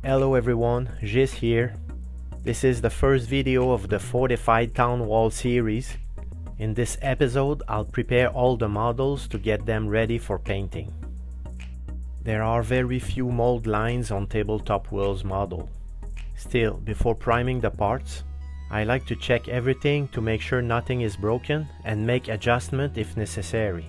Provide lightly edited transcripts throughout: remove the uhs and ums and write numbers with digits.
Hello everyone, Gis here. This is the first video of the Fortified Town Wall series. In this episode, I'll prepare all the models to get them ready for painting. There are very few mold lines on Tabletop Will's model. Still, before priming the parts, I like to check everything to make sure nothing is broken and make adjustments if necessary.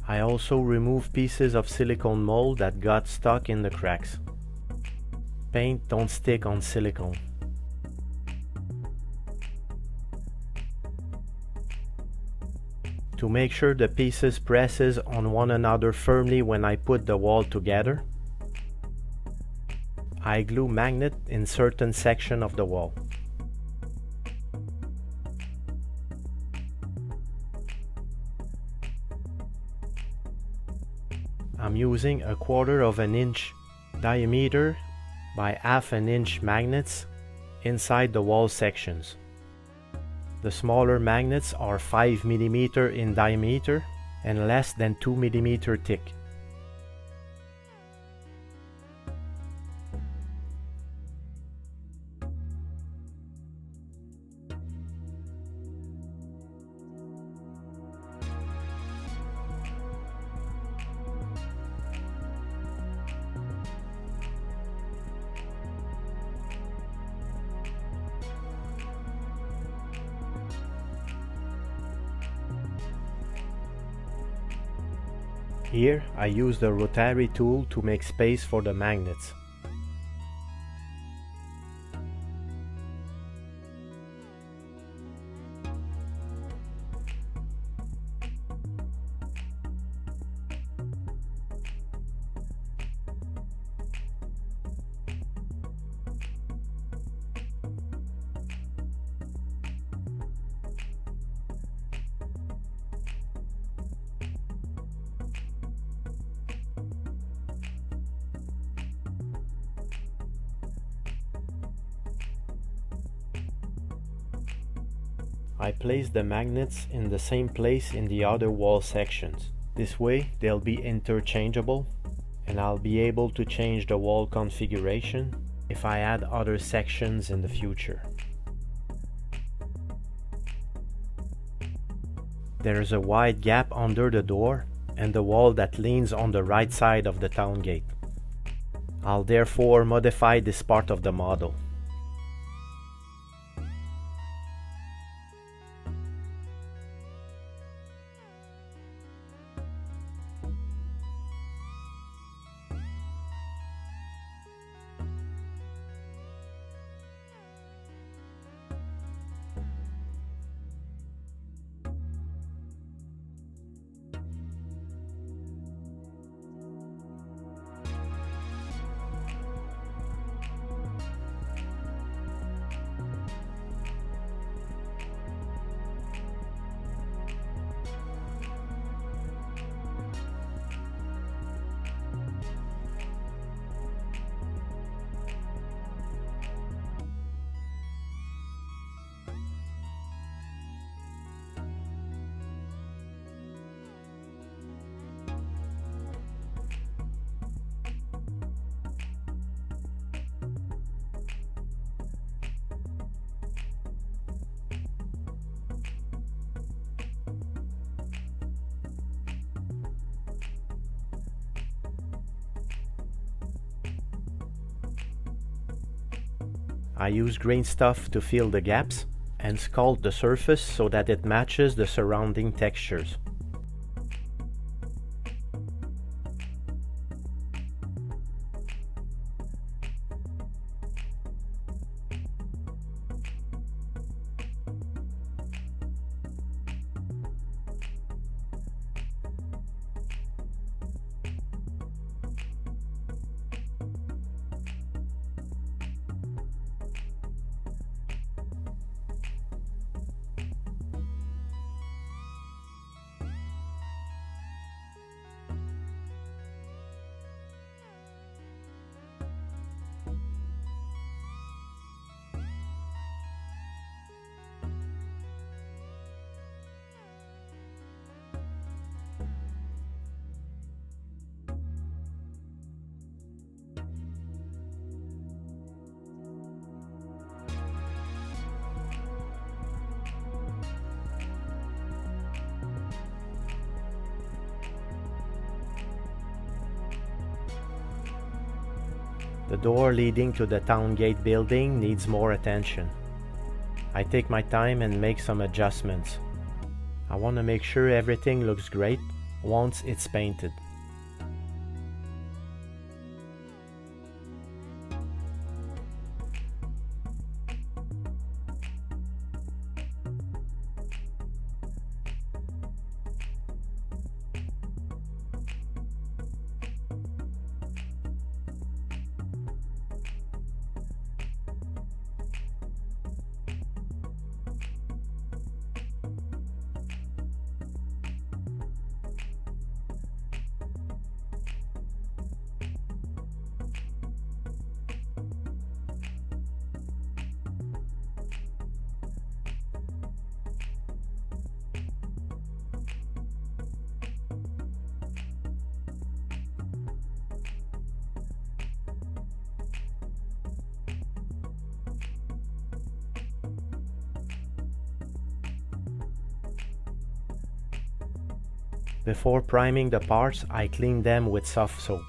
I also remove pieces of silicone mold that got stuck in the cracks. Paint don't stick on silicone. To make sure the pieces presses on one another firmly when I put the wall together, I glue magnet in certain section of the wall. I'm using 1/4 of an inch diameter by 1/2 an inch magnets inside the wall sections. The smaller magnets are 5 mm in diameter and less than 2 mm thick. Here I use the rotary tool to make space for the magnets. I place the magnets in the same place in the other wall sections. This way they'll be interchangeable and I'll be able to change the wall configuration if I add other sections in the future. There is a wide gap under the door and the wall that leans on the right side of the town gate. I'll therefore modify this part of the model. I use green stuff to fill the gaps and sculpt the surface so that it matches the surrounding textures. The door leading to the town gate building needs more attention. I take my time and make some adjustments. I want to make sure everything looks great once it's painted. Before priming the parts, I clean them with soft soap.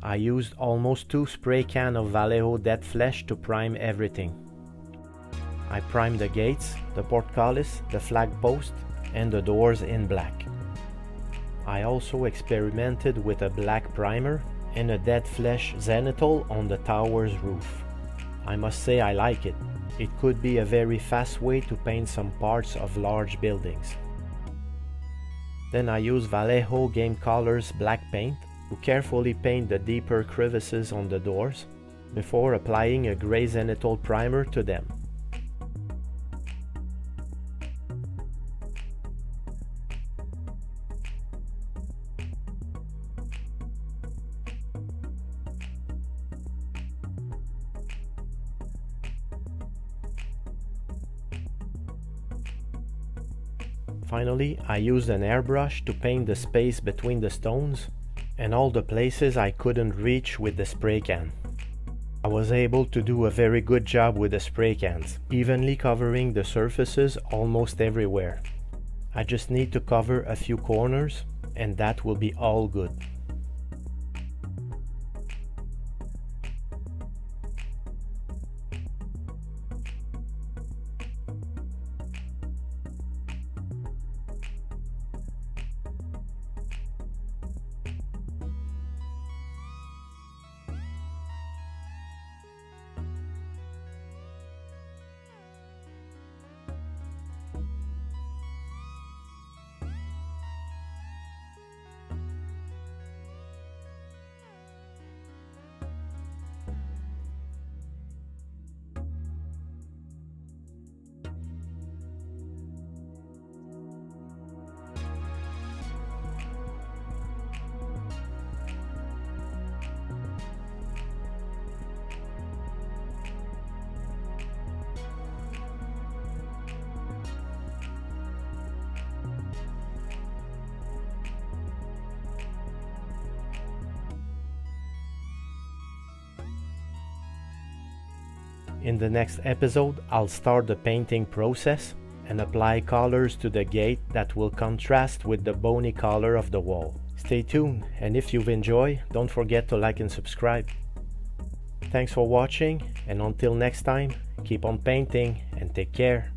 I used almost 2 spray cans of Vallejo Dead Flesh to prime everything. I primed the gates, the portcullis, the flag post, and the doors in black. I also experimented with a black primer and a Dead Flesh zenithal on the tower's roof. I must say I like it. It could be a very fast way to paint some parts of large buildings. Then I use Vallejo Game Colors black paint to carefully paint the deeper crevices on the doors before applying a gray zenithal primer to them. Finally, I used an airbrush to paint the space between the stones and all the places I couldn't reach with the spray can. I was able to do a very good job with the spray cans, evenly covering the surfaces almost everywhere. I just need to cover a few corners and that will be all good. In the next episode, I'll start the painting process and apply colors to the gate that will contrast with the bony color of the wall. Stay tuned, and if you've enjoyed, don't forget to like and subscribe. Thanks for watching, and until next time, keep on painting and take care.